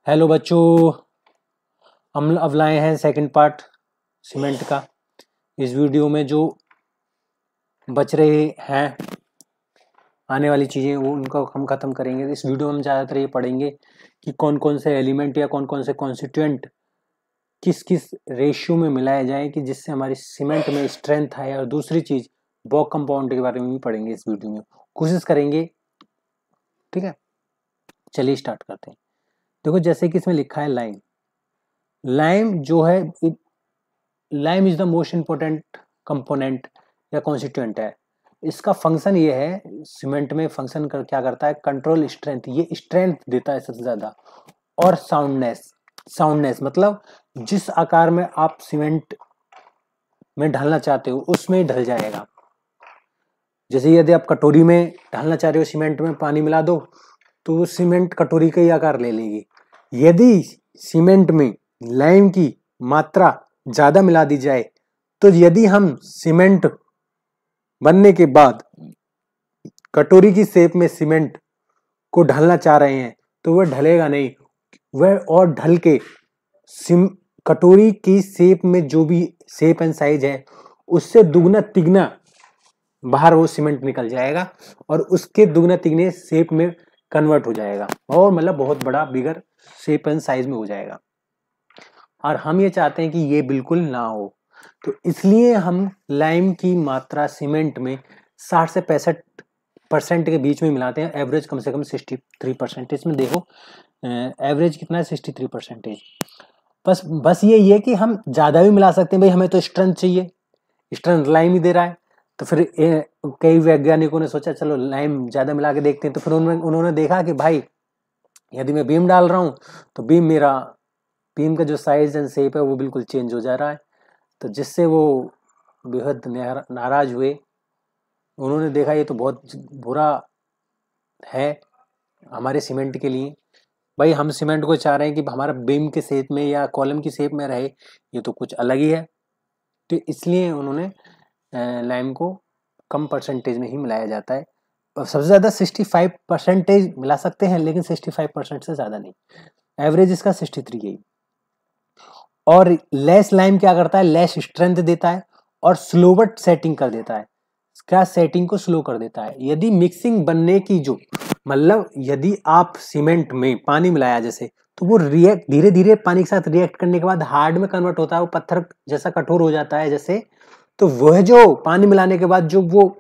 Hello बच्चों, हम अब लाए हैं सेकंड पार्ट सीमेंट का। इस वीडियो में जो बच रहे हैं आने वाली चीज़ें वो उनको हम ख़त्म करेंगे। इस वीडियो में हम ज़्यादातर ये पढ़ेंगे कि कौन कौन से एलिमेंट या कौन कौन से कॉन्स्टिट्यूएंट किस किस रेशियो में मिलाए जाएं कि जिससे हमारी सीमेंट में स्ट्रेंथ आए। और दूसरी चीज़ बॉक कंपाउंड के बारे में भी पढ़ेंगे इस वीडियो में, कोशिश करेंगे। ठीक है, चलिए स्टार्ट करते हैं। देखो, जैसे कि इसमें लिखा है लाइम। लाइम जो है, lime is the most important component या कॉन्स्टिट्यूएंट है। इसका फंक्शन ये है, सीमेंट में फंक्शन क्या करता है, कंट्रोल स्ट्रेंथ। ये स्ट्रेंथ देता है सबसे ज्यादा। और साउंडनेस। साउंडनेस मतलब जिस आकार में आप सीमेंट में ढालना चाहते हो उसमें ढल जाएगा। जैसे यदि आप कटोरी में ढालना चाह रहे हो सीमेंट में, पानी मिला दो तो वो सीमेंट कटोरी का ही आकार ले लेगी। यदि सीमेंट में लाइम की मात्रा ज्यादा मिला दी जाए तो यदि हम सीमेंट बनने के बाद कटोरी की शेप में सीमेंट को ढलना चाह रहे हैं तो वह ढलेगा नहीं। वह और ढल के कटोरी की शेप में जो भी शेप एंड साइज है उससे दुगना तिगना बाहर वो सीमेंट निकल जाएगा और उसके दुगना तिगने शेप में कन्वर्ट हो जाएगा और मतलब बहुत बड़ा बिगर शेप एंड साइज में हो जाएगा। और हम ये चाहते हैं कि ये बिल्कुल ना हो, तो इसलिए हम लाइम की मात्रा सीमेंट में 60 से 65% के बीच में मिलाते हैं। एवरेज कम से कम 63%। इसमें देखो एवरेज कितना है, 63%। बस ये कि हम ज्यादा भी मिला सकते हैं। भाई हमें तो स्ट्रेंथ चाहिए, स्ट्रेंथ लाइम ही दे रहा है, तो फिर कई वैज्ञानिकों ने सोचा चलो लाइम ज्यादा मिला के देखते हैं। तो फिर उन्होंने देखा कि भाई यदि मैं बीम डाल रहा हूं तो बीम का जो साइज एंड शेप है वो बिल्कुल चेंज हो जा रहा है। तो जिससे वो बेहद नाराज हुए। उन्होंने देखा ये तो बहुत बुरा है हमारे सीमेंट के लिए। भाई हम सीमेंट को चाह रहे हैं कि हमारा बीम के शेप में या कॉलम की शेप में रहे, ये तो कुछ अलग ही है। तो इसलिए उन्होंने लाइम को कम परसेंटेज में ही मिलाया जाता है। सबसे ज्यादा 65% मिला सकते हैं, लेकिन 65% से ज्यादा नहीं। एवरेज इसका 63 है। और लेस लाइम क्या करता है, लेस स्ट्रेंथ देता है और स्लोवर सेटिंग कर देता है। क्या सेटिंग को स्लो कर देता है। यदि मिक्सिंग बनने की जो मतलब यदि आप सीमेंट में पानी मिलाया जैसे, तो वो रिएक्ट धीरे धीरे पानी के साथ रिएक्ट करने के बाद हार्ड में कन्वर्ट होता है, वो पत्थर जैसा कठोर हो जाता है जैसे। तो वह जो पानी मिलाने के बाद जो वो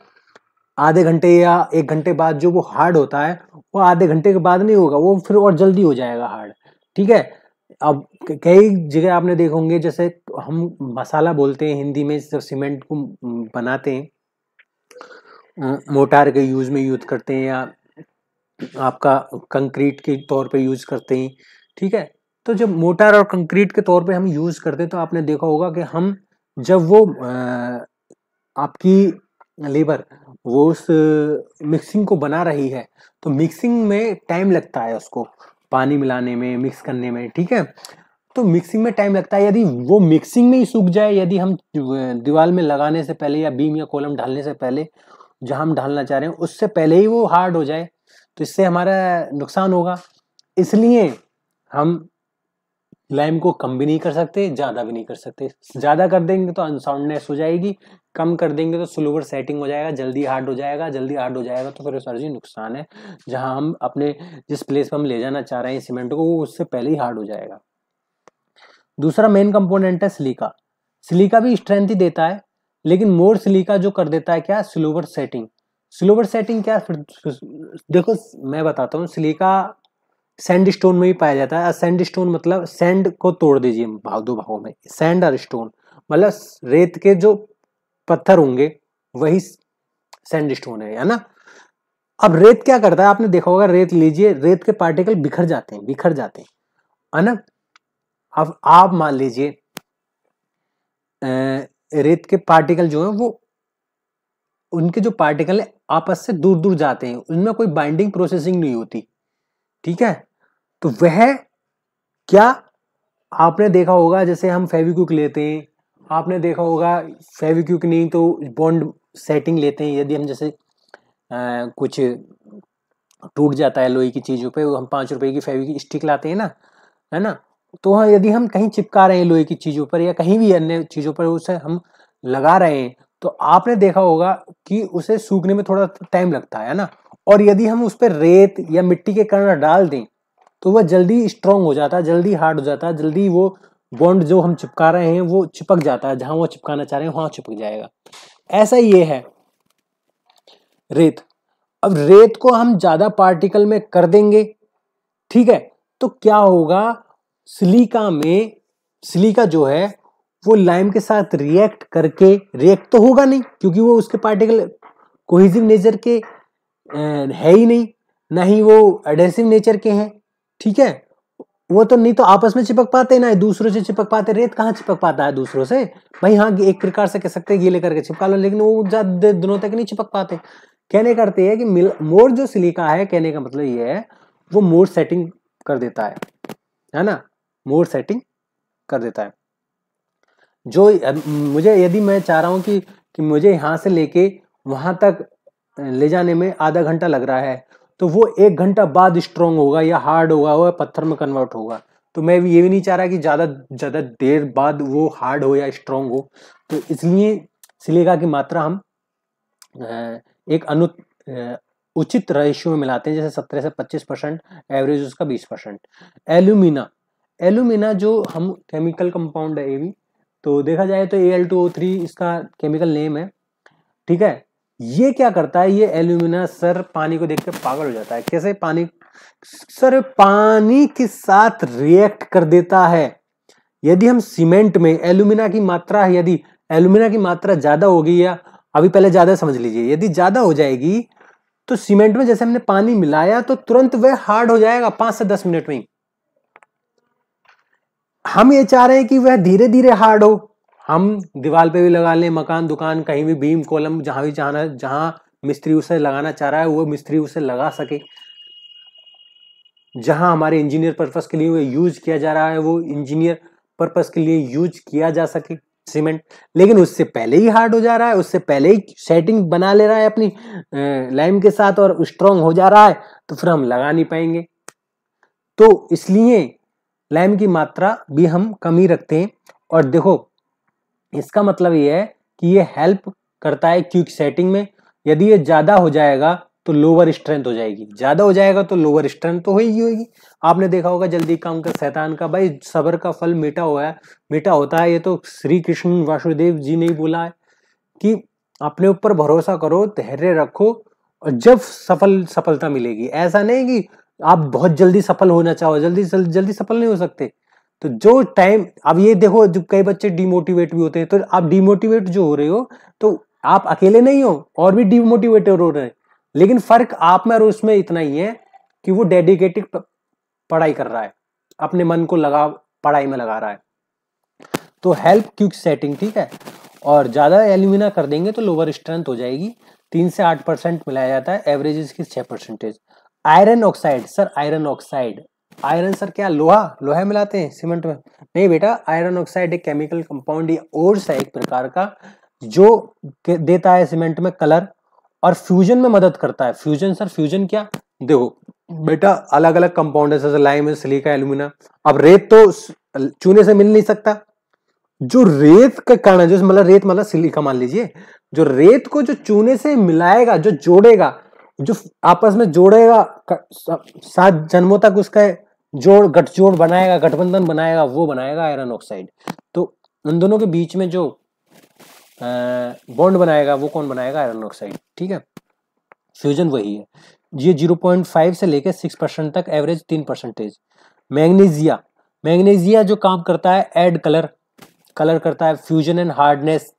आधे घंटे या 1 घंटे बाद जो वो हार्ड होता है, वो आधे घंटे के बाद नहीं होगा, वो फिर और जल्दी हो जाएगा हार्ड। ठीक है। अब कई जगह आपने देखे होंगे, जैसे हम मसाला बोलते हैं हिंदी में, जब सीमेंट को बनाते हैं मोटार के यूज करते हैं या आपका कंक्रीट के तौर पे यूज करते हैं। ठीक है। तो जब मोटार और कंक्रीट के तौर पे हम यूज करते हैं तो आपने देखा होगा कि हम जब वो आपकी लेबर वो उस मिक्सिंग को बना रही है तो मिक्सिंग में टाइम लगता है, उसको पानी मिलाने में, मिक्स करने में। ठीक है। तो मिक्सिंग में टाइम लगता है। यदि वो मिक्सिंग में ही सूख जाए, यदि हम दीवार में लगाने से पहले या बीम या कॉलम डालने से पहले, जहां हम ढालना चाह रहे हैं उससे पहले ही वो हार्ड हो जाए, तो इससे हमारा नुकसान होगा। इसलिए हम लाइम को कम भी नहीं कर सकते, ज्यादा भी नहीं कर सकते। ज्यादा कर देंगे तो अनसाउंडनेस हो जाएगी, कम कर देंगे तो स्लोवर सेटिंग हो जाएगा, जल्दी हार्ड हो जाएगा। जल्दी हार्ड हो जाएगा तो फिर सर जी नुकसान है। जहां हम अपने जिस प्लेस पर हम ले जाना चाह रहे हैं सीमेंट को, वो उससे पहले ही हार्ड हो जाएगा। दूसरा मेन कंपोनेंट है सिलिका। सिलिका भी स्ट्रेंथ ही देता है, लेकिन मोर सिलिका जो कर देता है क्या, स्लोवर सेटिंग। स्लोवर सेटिंग क्या, फिर देखो मैं बताता हूँ। सिलिका सैंड स्टोन में भी पाया जाता है। सैंड स्टोन मतलब सैंड को तोड़ दीजिए दो भागों में, सैंड और स्टोन। मतलब रेत के जो पत्थर होंगे वही सैंड स्टोन है ना। अब रेत क्या करता है, आपने देखा होगा, रेत लीजिए, रेत के पार्टिकल बिखर जाते हैं है ना। अब आप मान लीजिए रेत के पार्टिकल जो है वो, उनके जो पार्टिकल है आपस से दूर दूर जाते हैं, उनमें कोई बाइंडिंग प्रोसेसिंग नहीं होती। ठीक है। तो वह क्या, आपने देखा होगा जैसे हम फेविक्विक लेते हैं, आपने देखा होगा फेविक्विक नहीं तो बॉन्ड सेटिंग लेते हैं। यदि हम जैसे कुछ टूट जाता है लोहे की चीजों पे, हम 5 रुपए की फेविक्विक स्टिक लाते हैं ना, है ना। तो हाँ, यदि हम कहीं चिपका रहे हैं लोहे की चीजों पर या कहीं भी अन्य चीजों पर उसे हम लगा रहे हैं, तो आपने देखा होगा कि उसे सूखने में थोड़ा टाइम लगता है ना। और यदि हम उस पर रेत या मिट्टी के कण डाल दें तो वह जल्दी स्ट्रांग हो जाता है, जल्दी हार्ड हो जाता है, जल्दी वो बॉन्ड जो हम चिपका रहे हैं वो चिपक जाता है, जहां वो चिपकाना चाह रहे हैं वहां चिपक जाएगा। ऐसा ये है रेत। अब रेत को हम ज्यादा पार्टिकल में कर देंगे, ठीक है, तो क्या होगा, सिलिका जो है वो लाइम के साथ रिएक्ट करके, रिएक्ट तो होगा नहीं क्योंकि वो उसके पार्टिकल कोहेसिव नेचर के है ही नहीं, ना ही वो एडेसिव नेचर के हैं, ठीक है। वो तो नहीं तो आपस में चिपक पाते, ना दूसरों से चिपक पाते। रेत कहाँ चिपक पाता है दूसरों से, भाई हाँ एक प्रकार से कह सकते हैं गीले करके चिपका लो, लेकिन वो ज्यादा दिनों तक नहीं चिपक पाते। कहने करते हैं कि मोर जो सिलिका है, कहने का मतलब ये है वो मोर सेटिंग कर देता है ना, मोर सेटिंग कर देता है। जो मुझे यदि मैं चाह रहा हूं कि मुझे यहां से लेके वहां तक ले जाने में आधा घंटा लग रहा है, तो वो 1 घंटा बाद स्ट्रांग होगा या हार्ड होगा, वो पत्थर में कन्वर्ट होगा। तो मैं भी ये भी नहीं चाह रहा कि ज्यादा देर बाद वो हार्ड हो या स्ट्रांग हो। तो इसलिए सिलिका की मात्रा हम एक उचित रेशियो में मिलाते हैं, जैसे 17 से 25%, एवरेज उसका 20%। एल्यूमिना जो हम केमिकल कंपाउंड है ये भी, तो देखा जाए तो Al2O3 इसका केमिकल नेम है, ठीक है। ये क्या करता है, ये एल्यूमिना सर पानी को देखकर पागल हो जाता है। कैसे पानी सर पानी के साथ रिएक्ट कर देता है। यदि हम सीमेंट में एल्यूमिना की मात्रा ज्यादा होगी, या अभी पहले ज्यादा समझ लीजिए, यदि ज्यादा हो जाएगी तो सीमेंट में जैसे हमने पानी मिलाया तो तुरंत वह हार्ड हो जाएगा 5 से 10 मिनट में। हम ये चाह रहे हैं कि वह धीरे धीरे हार्ड हो। हम दीवार पे भी लगा लें, मकान दुकान कहीं भी बीम कॉलम जहां भी चाहना, जहां मिस्त्री उसे लगाना चाह रहा है वो मिस्त्री उसे लगा सके। जहां हमारे इंजीनियर पर्पस के लिए वो यूज किया जा रहा है वो इंजीनियर पर्पस के लिए यूज किया जा सके सीमेंट। लेकिन उससे पहले ही हार्ड हो जा रहा है, उससे पहले ही सेटिंग बना ले रहा है अपनी लाइम के साथ और स्ट्रांग हो जा रहा है, तो फिर हम लगा नहीं पाएंगे। तो इसलिए लाइम की मात्रा भी हम कम ही रखते हैं। और देखो इसका मतलब ये है कि ये हेल्प करता है क्विक सेटिंग में। यदि ये ज्यादा हो जाएगा तो लोअर स्ट्रेंथ हो जाएगी, ज्यादा हो जाएगा तो लोअर स्ट्रेंथ तो होगी। आपने देखा होगा जल्दी काम का शैतान का, भाई सब्र का फल मीठा होता है। ये तो श्री कृष्ण वासुदेव जी ने ही बोला है कि अपने ऊपर भरोसा करो, धैर्य रखो, और जब सफलता मिलेगी। ऐसा नहीं कि आप बहुत जल्दी सफल होना चाहो, जल्दी सफल नहीं हो सकते। तो जो टाइम, अब ये देखो जब कई बच्चे डिमोटिवेट भी होते हैं, तो आप डिमोटिवेट जो हो रहे हो तो आप अकेले नहीं हो, और भी डिमोटिवेटेड हो रहे हैं, लेकिन फर्क आप में और उसमें इतना ही है कि वो डेडिकेटेड पढ़ाई कर रहा है, अपने मन को पढ़ाई में लगा रहा है। तो हेल्प क्विक सेटिंग, ठीक है। और ज्यादा एल्यूमिना कर देंगे तो लोअर स्ट्रेंथ हो जाएगी। 3 से 8% मिलाया जाता है, एवरेज इसकी 6%। Iron oxide, sir iron sir क्या लोहा मिलाते हैं सीमेंट में? नहीं बेटा, आयरन ऑक्साइड एक केमिकल कंपाउंड या ओर्स है एक प्रकार का, जो देता है सीमेंट में कलर और फ्यूजन में मदद करता है। फ्यूजन क्या, देखो बेटा अलग अलग कंपाउंड है, जैसे लाइम, सिलिका, एल्यूमिना। अब रेत तो चूने से मिल नहीं सकता, जो रेत का कण है, जो मतलब सिलिका मान लीजिए, जो रेत को जो चूने से मिलाएगा, जो जोड़ेगा, जो आपस में जोड़ेगा 7 जन्मों तक, उसका गठजोड़ बनाएगा, गठबंधन बनाएगा, वो बनाएगा आयरन ऑक्साइड। तो उन दोनों के बीच में जो बॉन्ड बनाएगा वो कौन बनाएगा? आयरन ऑक्साइड, ठीक है। फ्यूजन वही है। ये 0.5 से लेकर 6% तक, एवरेज 3%। मैग्नीशिया जो काम करता है, ऐड कलर करता है, फ्यूजन एंड हार्डनेस,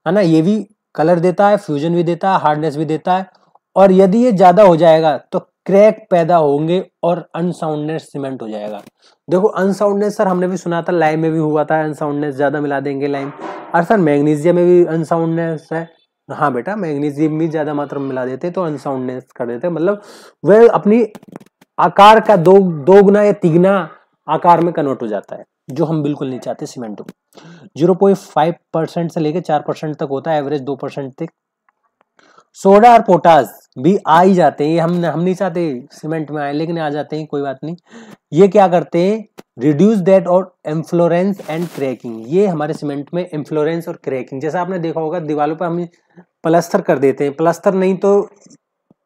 है ना। ये भी कलर देता है, फ्यूजन भी देता है, हार्डनेस भी देता है। और यदि ये ज्यादा हो जाएगा तो क्रैक पैदा होंगे और अनसाउंडनेस सीमेंट हो जाएगा। देखो अनसाउंडनेस सर हमने भी सुना था, लाइम में भी हुआ था अनसाउंडनेस, ज्यादा मिला देंगे लाइम। और सर मैग्नीशियम में भी अनसाउंडनेस है। हाँ बेटा, मैग्नीशियम भी ज्यादा मात्रा में मिला देते तो अनसाउंडनेस कर देते, मतलब वह अपनी आकार का दोगुना या तिगुना आकार में कन्वर्ट हो जाता है, जो हम बिल्कुल नहीं चाहते सीमेंट को। 0.5% से लेकर 4% तक होता है, एवरेज 2% तक। सोडा और पोटास भी आ ही जाते हैं, हम नहीं चाहते सीमेंट में आए, लेकिन आ जाते हैं, कोई बात नहीं। ये क्या करते हैं, रिड्यूस दैट और इन्फ्लोरेंस एंड क्रैकिंग, ये हमारे सीमेंट में इन्फ्लोरेंस और क्रैकिंग, जैसा आपने देखा होगा दीवारों पर हम प्लास्टर कर देते हैं, प्लास्टर नहीं तो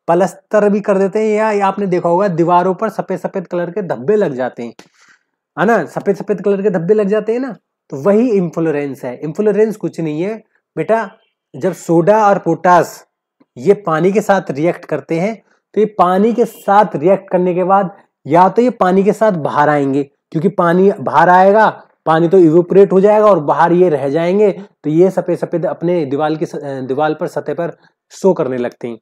पलस्तर भी कर देते हैं, या आपने देखा होगा दीवारों पर सफेद सफेद कलर के धब्बे लग जाते हैं, है ना, सफेद सफेद कलर के धब्बे लग जाते हैं ना, तो वही इन्फ्लोरेंस है। इन्फ्लोरेंस कुछ नहीं है बेटा, जब सोडा और पोटास ये पानी के साथ रिएक्ट करते हैं तो ये पानी के साथ रिएक्ट करने के बाद या तो ये पानी के साथ बाहर आएंगे, क्योंकि पानी बाहर आएगा, पानी तो इवेपोरेट हो जाएगा और बाहर ये रह जाएंगे, तो ये सफेद सफेद अपने दीवार पर सतह पर शो करने लगते हैं।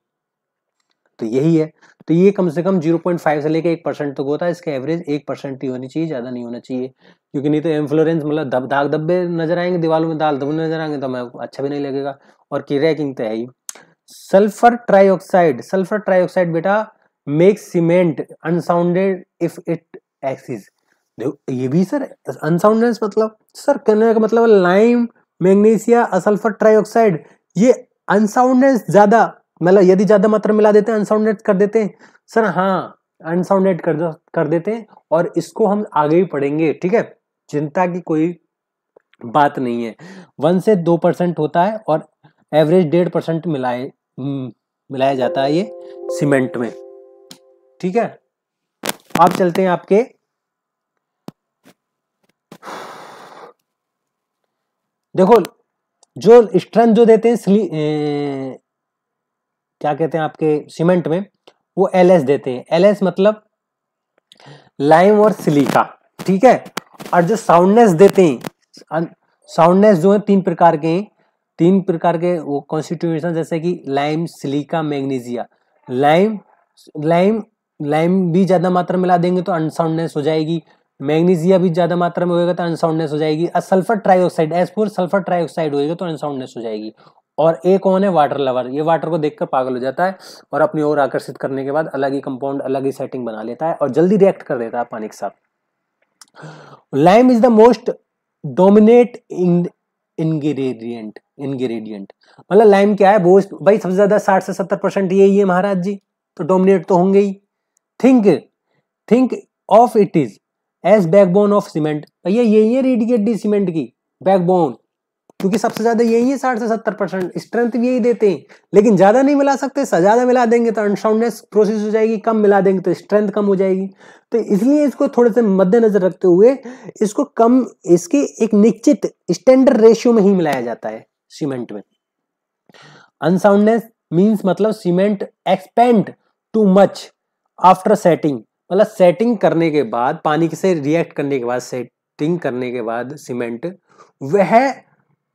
तो यही है, तो ये कम से कम 0.5 से लेके 1% तक होता है, इसका एवरेज 1% ही होनी चाहिए, ज्यादा नहीं होना चाहिए, क्योंकि नहीं तो इन्फ्लोरेंस मतलब दाग धब्बे नजर आएंगे दीवारों में, दाग धब्बे नजर आएंगे तो हमें अच्छा भी नहीं लगेगा, और क्रैकिंग तो है ही। सल्फर ट्राइऑक्साइड बेटा makes cement unsounded if it exists. ये भी सर अनसाउंडनेस मतलब सर कहने का मतलब लाइम, मैग्नीशिया, सल्फर ट्राइऑक्साइड, ये अनसाउंडनेस ज्यादा मतलब यदि ज्यादा मात्रा मिला देते हैं अनसाउंडेड कर देते हैं सर, हाँ अनसाउंडेड कर देते हैं, और इसको हम आगे भी पढ़ेंगे, ठीक है, चिंता की कोई बात नहीं है। 1 से 2% होता है और एवरेज 1.5% मिलाया जाता है ये सीमेंट में, ठीक है। आप चलते हैं आपके देखो जो स्ट्रेंथ जो देते हैं क्या कहते हैं आपके सीमेंट में, वो LS देते हैं। LS मतलब लाइम और सिलिका, ठीक है। और जो साउंडनेस देते हैं, साउंडनेस जो है 3 प्रकार के हैं, 3 प्रकार के वो कॉन्स्टिट्यूएंट्स जैसे कि लाइम, सिलिका, मैग्नीशिया। लाइम भी ज्यादा मात्रा मिला देंगे तो अनसाउंडनेस हो जाएगी, मैग्नीशिया भी ज्यादा मात्रा में होगा तो अनसाउंडनेस हो जाएगी, और sulphur trioxide S4 sulphur trioxide होगा तो अनसाउंडनेस हो जाएगी। और एक कौन है, वाटर लवर, ये वाटर को देखकर पागल हो जाता है और अपनी ओर आकर्षित करने के बाद अलग ही कंपाउंड, अलग ही सेटिंग बना लेता है और जल्दी रिएक्ट कर देता है पानी के साथ। Lime is the most dominate ingredient मतलब लाइम क्या है, वो भाई सबसे ज्यादा 60 से 70% यही है महाराज जी, तो डोमिनेट तो होंगे ही। Think of it is as backbone of cement, भैया यही है रीड की हड्डी सीमेंट की बैकबोन, क्योंकि सबसे ज्यादा यही है 60 से 70%, स्ट्रेंथ भी यही देते हैं, लेकिन ज्यादा नहीं मिला सकते, ज्यादा मिला देंगे तो अनसाउंडनेस प्रोसेस हो जाएगी, कम मिला देंगे तो स्ट्रेंथ कम हो जाएगी, तो इसलिए इसको थोड़े से मद्देनजर रखते हुए इसको कम, इसके एक निश्चित स्टैंडर्ड रेशियो में ही मिलाया जाता है सीमेंट में। अनसाउंडनेस मींस मतलब cement expand too much after setting, मतलब सेटिंग करने के बाद, पानी से रिएक्ट करने के बाद, सेटिंग करने के बाद सीमेंट वह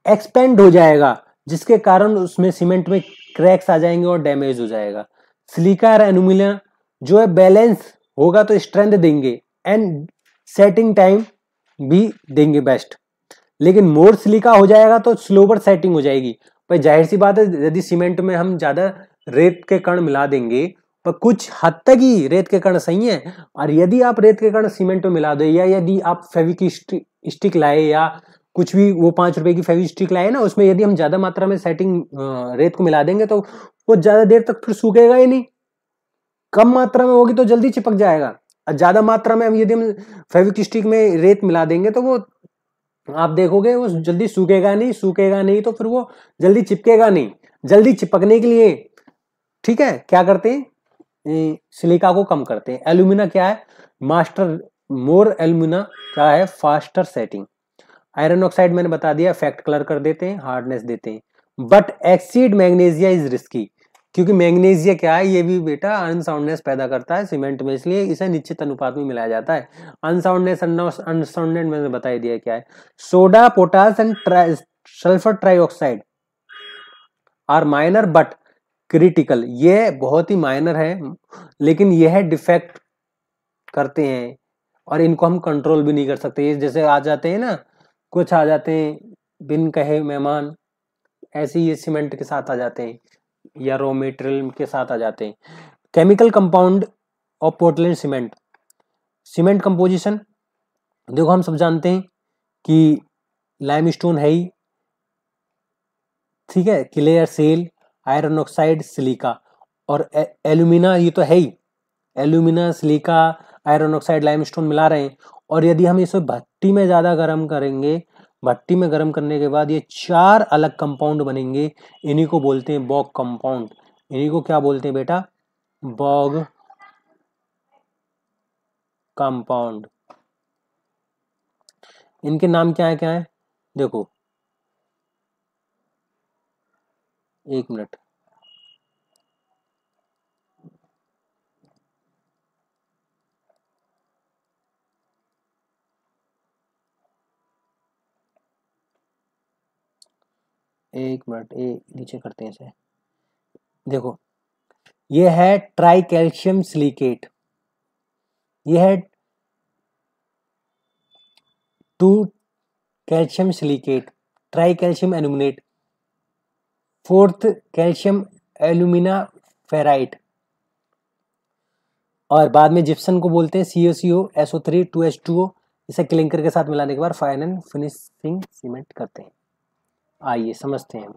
एक्सपेंड हो जाएगा, जिसके कारण उसमें सीमेंट में क्रैक्स आ जाएंगे और डैमेज हो जाएगा। सिलिका और एल्यूमिनियम जो है बैलेंस होगा तो स्ट्रेंथ देंगे एंड सेटिंग टाइम भी देंगे बेस्ट, लेकिन मोर सिलिका हो जाएगा तो स्लोवर सेटिंग हो जाएगी। भाई जाहिर सी बात है, यदि सीमेंट में हम ज्यादा रेत के कण मिला देंगे, पर कुछ हद तक ही रेत के कण सही है, और यदि आप रेत के कण सीमेंट में मिला दो, या यदि आप फेविक स्टिक लाए या कुछ भी वो 5 रुपए की फेविक स्टिक लाए ना, उसमें यदि हम ज्यादा मात्रा में सेटिंग रेत को मिला देंगे तो वो ज्यादा देर तक फिर सूखेगा ही नहीं, कम मात्रा में होगी तो जल्दी चिपक जाएगा, और ज्यादा मात्रा में यदि हम फेविक स्टिक में रेत मिला देंगे तो वो आप देखोगे वो जल्दी सूखेगा नहीं तो फिर वो जल्दी चिपकेगा नहीं। जल्दी चिपकने के लिए, ठीक है, क्या करते हैं, सिलिका को कम करते हैं। एल्यूमिना क्या है, मोर एल्यूमिना क्या है, फास्टर सेटिंग। आयरन ऑक्साइड मैंने बता दिया, इफेक्ट कलर कर देते हैं, हार्डनेस देते हैं। But exceed magnesia is risky, क्योंकि मैग्नीशिया क्या है, ये भी बेटा अनसाउंडनेस पैदा करता है सीमेंट में, इसलिए इसे निश्चित अनुपात में मिलाया जाता है। अनसाउंडनेस अनसाउंडेड मैंने बता ही दिया क्या है। Soda, potash and sulphur trioxide are minor but critical, ये बहुत ही माइनर है, लेकिन यह डिफेक्ट करते हैं और इनको हम कंट्रोल भी नहीं कर सकते। ये जैसे आ जाते हैं ना, कुछ आ जाते हैं बिन कहे मेहमान, ऐसे ये सीमेंट के साथ आ जाते हैं या रॉ मटेरियल के साथ आ जाते हैं। Chemical compound of Portland cement, cement composition देखो हम सब जानते हैं कि लाइमस्टोन है ही, ठीक है, clay, shale, iron oxide, silica और एल्यूमिना, ये तो है ही, alumina, silica, iron oxide, limestone मिला रहे हैं, और यदि हम इसे भट्टी में ज़्यादा गर्म करेंगे, भट्टी में गर्म करने के बाद ये 4 अलग कंपाउंड बनेंगे, इन्हीं को बोलते हैं बॉग कंपाउंड। इन्हीं को क्या बोलते हैं बेटा? Bogue compound. इनके नाम क्या है देखो, एक मिनट, नीचे करते हैं इसे। देखो ये है ट्राई कैल्शियम सिलिकेट, ये है 2 calcium silicate, try calcium aluminate, 4th calcium alumina ferrite, और बाद में जिप्सम को बोलते हैं CaCO SO3 2H2O। इसे क्लिंकर के साथ मिलाने के बाद फाइन एंड फिनिशिंग सीमेंट करते हैं। आइए समझते हैं।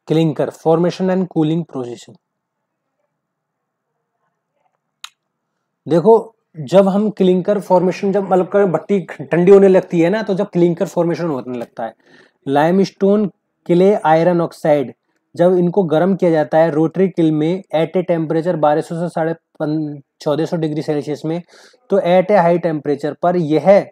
Clinker formation and cooling process. देखो जब हम क्लिंकर फॉर्मेशन, जब मतलब भट्टी ठंडी होने लगती है ना, तो जब क्लिंकर फॉर्मेशन होने लगता है, लाइमस्टोन, क्ले, आयरन ऑक्साइड, जब इनको गर्म किया जाता है रोटरी किल में एट ए टेम्परेचर 1200 से 1450 डिग्री सेल्सियस में, तो एट ए हाई टेम्परेचर पर यह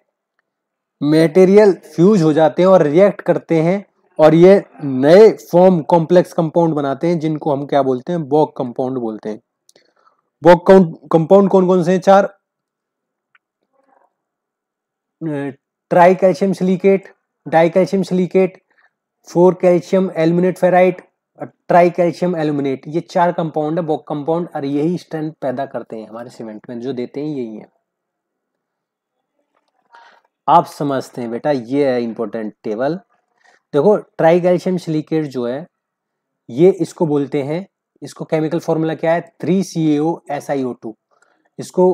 मटेरियल फ्यूज हो जाते हैं और रिएक्ट करते हैं, और ये नए फॉर्म कॉम्प्लेक्स कंपाउंड बनाते हैं, जिनको हम क्या बोलते हैं? बॉग कंपाउंड बोलते हैं। बॉग कंपाउंड कौन कौन से हैं? 4, try calcium silicate, die calcium silicate, 4 calcium aluminate ferrite, try calcium aluminate. ये 4 कंपाउंड है बॉग कंपाउंड, और यही स्ट्रेंथ पैदा करते हैं हमारे सीमेंट में, जो देते हैं यही है। आप समझते हैं बेटा, ये है इंपॉर्टेंट टेबल। देखो ट्राई कैल्शियम सिलिकेट जो है, ये इसको बोलते हैं, इसको केमिकल फॉर्मूला क्या है? 3CaO इसको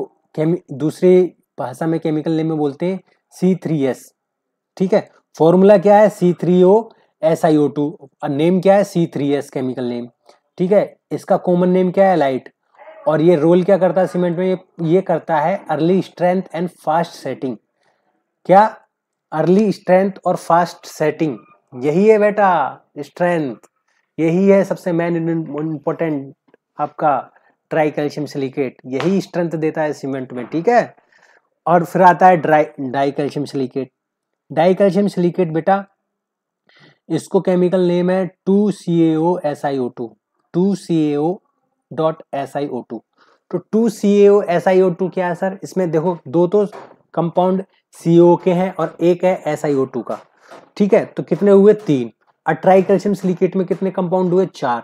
दूसरी भाषा में केमिकल नेम में बोलते हैं C3S। ठीक है, फॉर्मूला क्या है? C3OSiO2, नेम क्या है? C3S chemical name. ठीक है, इसका कॉमन नेम क्या है? लाइट। और ये रोल क्या करता है सीमेंट में? ये करता है early strength and fast setting. क्या? अर्ली स्ट्रेंथ और फास्ट सेटिंग, यही है बेटा स्ट्रेंथ, यही है सबसे मेन इंपॉर्टेंट आपका ट्राई कैल्शियम सिलिकेट, यही स्ट्रेंथ देता है सीमेंट में। ठीक है, और फिर आता है die calcium silicate. Die calcium silicate बेटा, इसको केमिकल नेम है 2CaOSiO2, 2CaO.SiO2। तो 2CaOSiO2 क्या है सर? इसमें देखो दो तो कंपाउंड CO के हैं और एक है SiO2 का। ठीक है, तो कितने हुए? 3। और ट्राई कैल्शियम सिलिकेट में कितने कंपाउंड हुए? 4।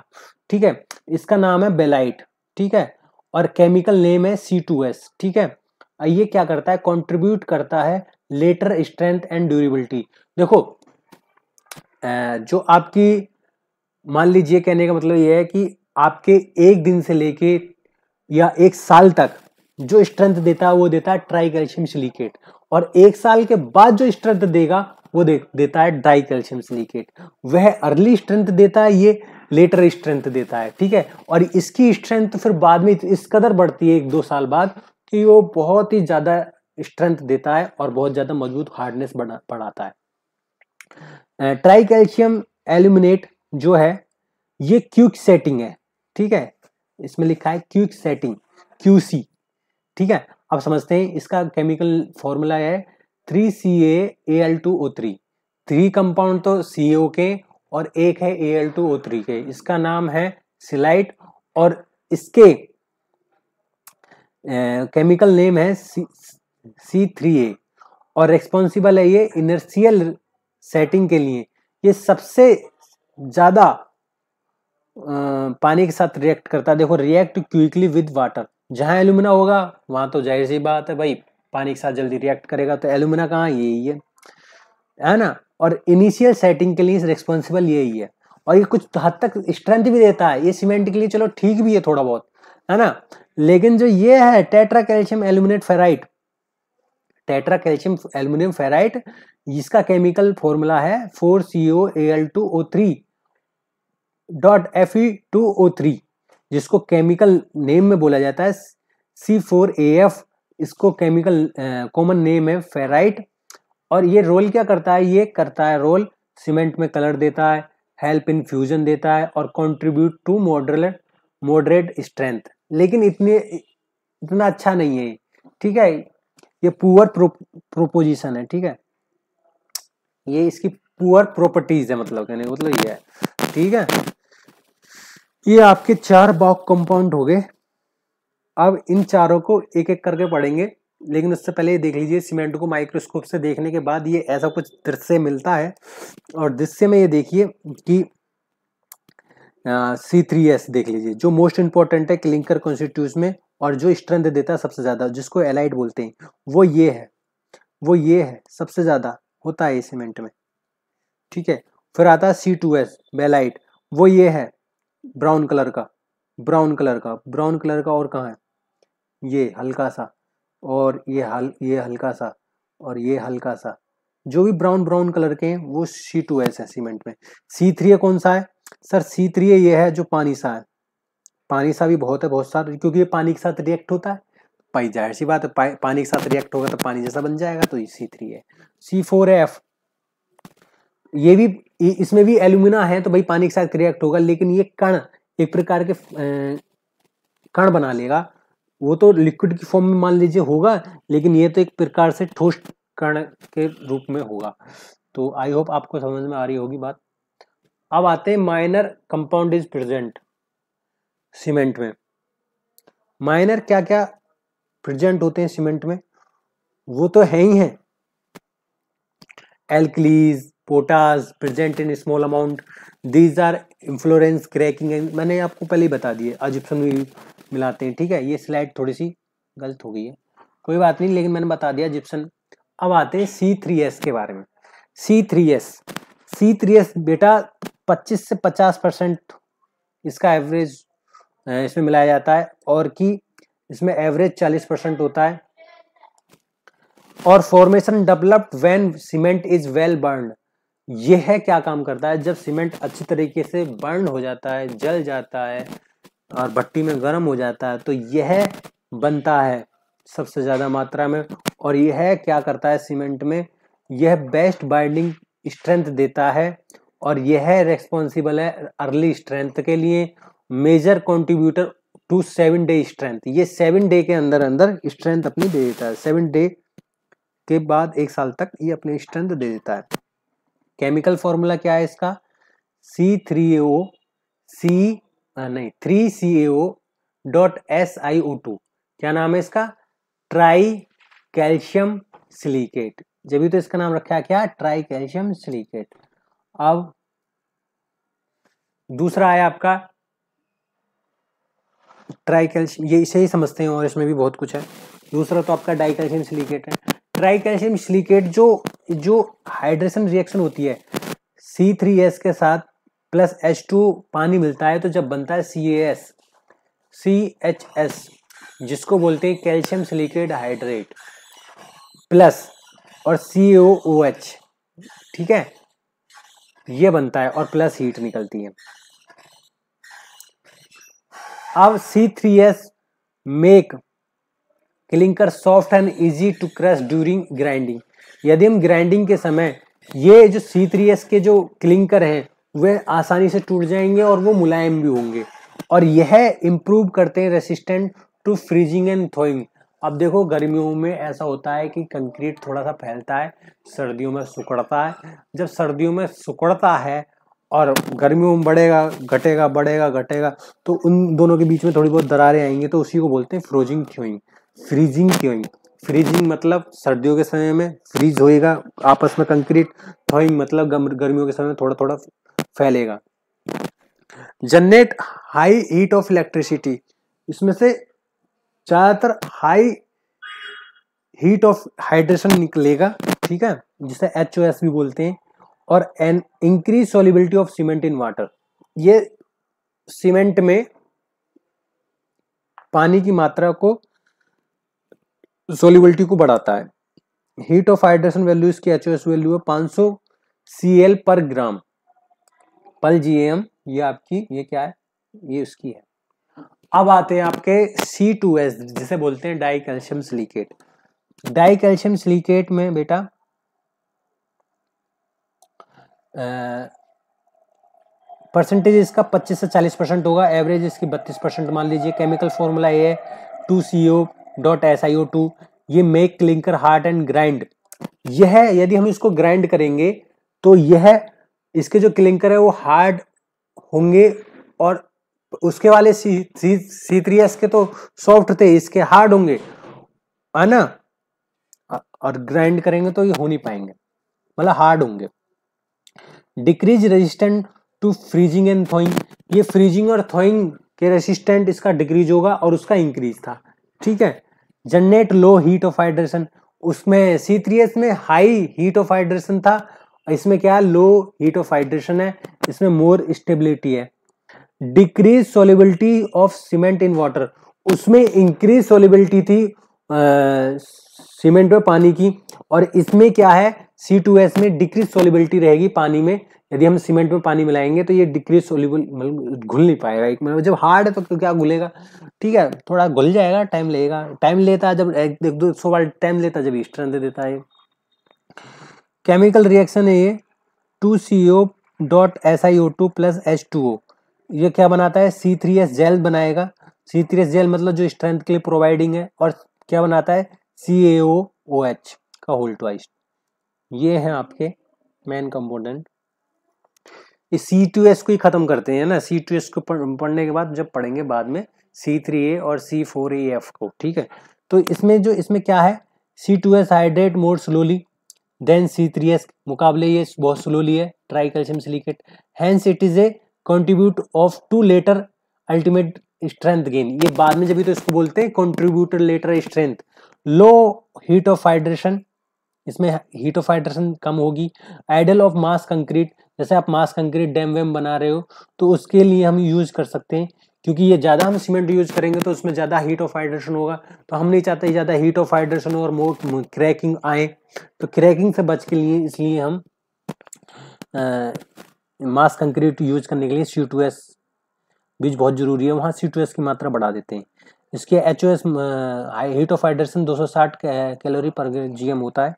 ठीक है, इसका नाम है बेलाइट। ठीक है, और केमिकल नेम है C2S। ठीक है, ये क्या करता है? कंट्रीब्यूट करता है लेटर स्ट्रेंथ एंड ड्यूरेबिलिटी। देखो जो आपकी, मान लीजिए कहने का मतलब ये है कि आपके एक दिन से लेके या 1 साल तक जो स्ट्रेंथ देता है वो देता है ट्राई कैल्शियम सिलिकेट, और 1 साल के बाद जो स्ट्रेंथ देगा वो देता है डाई कैल्शियम सिलिकेट। वह अर्ली स्ट्रेंथ देता है, ये लेटर स्ट्रेंथ देता है। ठीक है, और इसकी स्ट्रेंथ फिर बाद में इस कदर बढ़ती है 1-2 साल बाद कि वो बहुत ही ज्यादा स्ट्रेंथ देता है और बहुत ज्यादा मजबूत हार्डनेस बढ़ाता है। ट्राई कैल्शियम एल्यूमिनेट जो है ये क्विक सेटिंग है। ठीक है, इसमें लिखा है क्विक सेटिंग, QC। ठीक है, अब समझते हैं इसका केमिकल फॉर्मूला है 3CaAl2O3। 3 कंपाउंड तो CO के और एक है Al2O3 के, इसका नाम है सिलाइट, और इसके केमिकल नेम है C3A, और रेस्पॉन्सिबल है ये इनर्शियल सेटिंग के लिए। ये सबसे ज्यादा पानी के साथ रिएक्ट करता है। देखो रिएक्ट क्विकली विद वाटर, जहां एल्यूमिना होगा वहां तो जाहिर सी बात है भाई पानी के साथ जल्दी रिएक्ट करेगा, तो एल्यूमिना कहाँ? यही है ना। और इनिशियल सेटिंग के लिए रिस्पॉन्सिबल यही है, और ये कुछ हद तक स्ट्रेंथ भी देता है ये सीमेंट के लिए। चलो ठीक भी है थोड़ा बहुत, है ना, लेकिन जो ये है tetra calcium aluminate ferrite, tetra calcium aluminium ferrite, इसका केमिकल फॉर्मूला है 4COAl2O3.Fe2O3, जिसको केमिकल नेम में बोला जाता है C4AF। इसको केमिकल कॉमन नेम है फेराइट। और ये रोल क्या करता है? ये करता है रोल सीमेंट में कलर देता है, हेल्प इन फ्यूजन देता है और कंट्रीब्यूट टू मॉडरेट स्ट्रेंथ। लेकिन इतना अच्छा नहीं है, ठीक है। ये पुअर प्रोपोजिशन है, ठीक है। ये इसकी पुअर प्रॉपर्टीज है, मतलब कहने मतलब ये है, ठीक है। ये आपके 4 बॉक कंपाउंड हो गए। अब इन चारों को एक एक करके पढ़ेंगे, लेकिन उससे पहले ये देख लीजिए सीमेंट को माइक्रोस्कोप से देखने के बाद ये ऐसा कुछ दृश्य मिलता है। और दृश्य में ये देखिए कि C3S देख लीजिए, जो मोस्ट इंपॉर्टेंट है क्लिंकर कॉन्स्टिट्यूशन में और जो स्ट्रेंथ देता है सबसे ज्यादा, जिसको एलाइड बोलते हैं, वो ये है सबसे ज्यादा होता है सीमेंट में, ठीक है। फिर आता है C2S बेलाइट, वो ये है ब्राउन कलर का और कहाँ है? ये हल्का सा और ये हल्का सा और ये हल्का सा, जो भी ब्राउन कलर के हैं वो C2S है सीमेंट में। C3 कौन सा है सर? C3 ये है जो पानी सा है। पानी सा भी बहुत है, बहुत सारा, क्योंकि ये पानी के साथ रिएक्ट होता है। भाई जाहिर सी बात है, पानी के साथ रिएक्ट होगा तो पानी जैसा बन जाएगा, तो ये C3 है। C4F, ये भी, इसमें भी एल्यूमिना है, तो भाई पानी के साथ रिएक्ट होगा, लेकिन ये कण एक प्रकार के कण बना लेगा। वो तो लिक्विड की फॉर्म में मान लीजिए होगा, लेकिन ये तो एक प्रकार से ठोस कण के रूप में होगा। तो आई होप आपको समझ में आ रही होगी बात। अब आते हैं minor compound is present cement में। माइनर क्या क्या प्रेजेंट होते हैं सीमेंट में? वो तो है ही है, alkalies, potash present in small amount, these are inflorescence cracking, मैंने आपको पहले ही बता दिए। जिप्सम भी मिलाते हैं, ठीक है। ये स्लाइड थोड़ी सी गलत हो गई है, कोई बात नहीं, लेकिन मैंने बता दिया जिप्सम। अब आते हैं C3S के बारे में। C3S बेटा 25 से 50% इसका एवरेज इसमें मिलाया जाता है, और कि इसमें एवरेज 40% होता है। और formation developed when cement is well burned. यह है क्या काम करता है? जब सीमेंट अच्छी तरीके से बर्न हो जाता है, जल जाता है और भट्टी में गर्म हो जाता है, तो यह बनता है सबसे ज्यादा मात्रा में। और यह क्या करता है सीमेंट में? यह बेस्ट बाइंडिंग स्ट्रेंथ देता है, और यह रेस्पॉन्सिबल है अर्ली स्ट्रेंथ के लिए, major contributor to 7 day strength. ये 7 डे के अंदर अंदर स्ट्रेंथ अपनी दे देता है। 7 डे के बाद 1 साल तक ये अपनी स्ट्रेंथ दे देता है। केमिकल फॉर्मूला क्या है इसका? 3CAO.SiO2। क्या नाम है इसका? Try calcium silicate. जब भी तो इसका नाम रखा है क्या? Try calcium silicate. अब दूसरा है आपका ट्राई कैल्शियम, ये इसे ही समझते हैं और इसमें भी बहुत कुछ है। दूसरा तो आपका डाई कैल्शियम सिलिकेट है। ट्राई कैल्शियम सिलिकेट जो हाइड्रेशन रिएक्शन होती है C3S के साथ प्लस H2 पानी मिलता है, तो जब बनता है CHS, जिसको बोलते हैं कैल्शियम सिलिकेट हाइड्रेट, प्लस और COOH, ठीक है, ये बनता है और प्लस हीट निकलती है। अब C3S make clinker soft and easy to crush during grinding. यदि हम ग्राइंडिंग के समय ये जो C3S के जो क्लिंकर हैं वे आसानी से टूट जाएंगे और वो मुलायम भी होंगे, और यह इंप्रूव करते हैं resistant to freezing and thawing. अब देखो गर्मियों में ऐसा होता है कि कंक्रीट थोड़ा सा फैलता है, सर्दियों में सिकुड़ता है। जब सर्दियों में सिकुड़ता है और गर्मियों में बढ़ेगा घटेगा, तो उन दोनों के बीच में थोड़ी बहुत दरारें आएंगी, तो उसी को बोलते हैं फ्रीजिंग थ्योइंग। फ्रीजिंग मतलब सर्दियों के समय में फ्रीज होएगा आपस में कंक्रीट, थॉइंग मतलब गर्मियों के समय में थोड़ा थोड़ा फैलेगा। Generate high heat of electricity, इसमें से ज्यादातर हाई हीट ऑफ हाइड्रेशन निकलेगा, ठीक है, जिसे HOS भी बोलते हैं। और an increase solubility of cement in water, ये सीमेंट में पानी की मात्रा को, सॉल्युबिलिटी को बढ़ाता है। हीट ऑफ हाइड्रेशन वैल्यू इसकी HOS वैल्यू है 500 Cl पर ग्राम पर GAM। ये आपकी ये क्या है, ये उसकी है। अब आते हैं आपके C2S जिसे बोलते हैं die calcium silicate. Die calcium silicate में बेटा परसेंटेज इसका 25 से 40% होगा, एवरेज इसकी 32% मान लीजिए। केमिकल फॉर्मूला ये है 2CO.SiO2। ये make clinker hard and grind. यह यदि हम इसको ग्राइंड करेंगे तो यह इसके जो क्लिंकर है वो हार्ड होंगे, और उसके वाले C3S के तो सॉफ्ट थे, इसके हार्ड होंगे, है ना। और ग्राइंड करेंगे तो ये हो नहीं पाएंगे, मतलब हार्ड होंगे। Decrease resistant to freezing and thawing. ये फ्रीजिंग और थॉइंग के रेसिस्टेंट इसका डिक्रीज होगा और उसका इंक्रीज था, ठीक है। Generate low heat of hydration. उसमें C3S में हाई हीट ऑफ हाइड्रेशन था, इसमें क्या लो हीट ऑफ हाइड्रेशन है, इसमें मोर स्टेबिलिटी है। Decrease solubility of cement in water. उसमें इंक्रीज सोलिबिलिटी थी सीमेंट में पानी की, और इसमें क्या है C2S में डिक्रीज सोलिबिलिटी रहेगी पानी में। यदि हम सीमेंट में पानी मिलाएंगे तो ये डिक्रीज सोल्यूबल घुल नहीं पाएगा। एक मिनट जब हार्ड है तो क्या घुलेगा, ठीक है, थोड़ा घुल जाएगा, टाइम लगेगा। टाइम लेता है जब 100 बार टाइम लेता है, जब स्ट्रेंथ दे देता है। केमिकल रिएक्शन है ये 2CO.SiO2 प्लस H2O। ये क्या बनाता है, C3S जेल बनाएगा। C3S जेल मतलब जो स्ट्रेंथ के लिए प्रोवाइडिंग है, और क्या बनाता है CaOH का होल ट्वाइस। ये है आपके मेन कंपोनेंट। इस C2S को ही खत्म करते हैं ना, C2S को पढ़ने के बाद जब पढ़ेंगे बाद में C3A और C4AF को, ठीक है। तो इसमें क्या है, C2S हाइड्रेट मोर स्लोली देन C3S, मुकाबले ये बहुत स्लोली है tri calcium silicate. Hence it is a contribute of to later ultimate strength gain. ये बाद में जब भी तो इसको बोलते हैं contributor later strength. Low heat of hydration, इसमें हीट ऑफ हाइड्रेशन कम होगी। आइडल ऑफ मास कंक्रीट, जैसे आप मास कंक्रीट डैम वैम बना रहे हो तो उसके लिए हम यूज कर सकते हैं, क्योंकि ये ज्यादा हम सीमेंट यूज करेंगे तो उसमें ज्यादा हीट ऑफ हाइड्रेशन होगा, तो हम नहीं चाहते ज्यादा हीट ऑफ हाइड्रेशन और मोर क्रैकिंग आए। तो क्रैकिंग से बच के लिए इसलिए हम मास कंक्रीट यूज करने के लिए C2S बीज बहुत जरूरी है, वहां C2S की मात्रा बढ़ा देते हैं। इसके HOS heat of hydration 260 calorie पर GM होता है।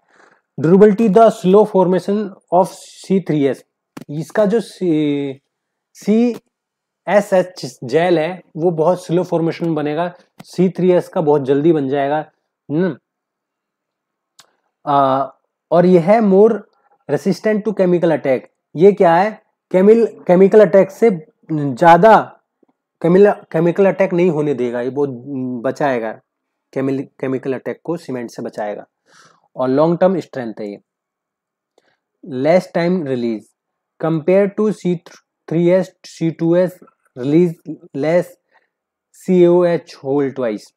Durability the slow formation of C3S। इसका जो CSH जेल है वो बहुत स्लो फॉर्मेशन बनेगा, C3S का बहुत जल्दी बन जाएगा। और यह है मोर रेसिस्टेंट टू केमिकल अटैक। ये क्या है, केमिकल अटैक से ज्यादा केमिकल अटैक नहीं होने देगा, ये बहुत बचाएगा, केमिकल अटैक को सीमेंट से बचाएगा। और लॉन्ग टर्म स्ट्रेंथ है ये। Less time release compare to C3S, C2S release less CaOH whole twice.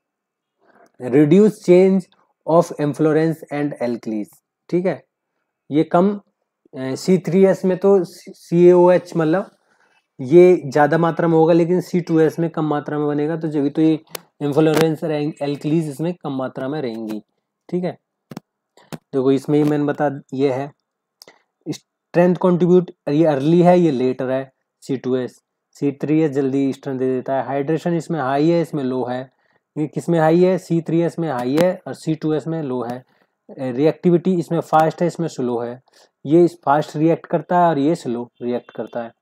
Reduce change of inflorescence and alkalies, ठीक है। ये कम C3S में तो CaOH मतलब ये ज्यादा मात्रा में होगा, लेकिन C2S में कम मात्रा में बनेगा, तो जब तो ये इन्फ्लोरेंस और एल्कलीज इसमें कम मात्रा में रहेंगी, ठीक है। देखो इसमें ही मैंने बता, ये है स्ट्रेंथ कंट्रीब्यूट, ये अर्ली है ये लेटर है C2S। C3S जल्दी स्ट्रेंथ दे देता है। हाइड्रेशन इसमें हाई है, इसमें लो है। ये किसमें हाई है, C3S में हाई है और C2S में लो है। रिएक्टिविटी इसमें फास्ट है, इसमें स्लो है। ये फास्ट रिएक्ट करता है और ये स्लो रिएक्ट करता है।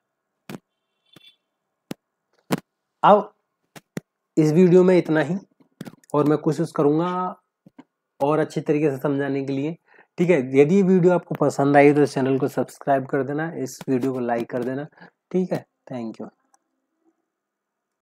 अब इस वीडियो में इतना ही, और मैं कोशिश करूंगा और अच्छी तरीके से समझाने के लिए, ठीक है। यदि वीडियो आपको पसंद आई तो चैनल को सब्सक्राइब कर देना, इस वीडियो को लाइक कर देना, ठीक है। Thank you.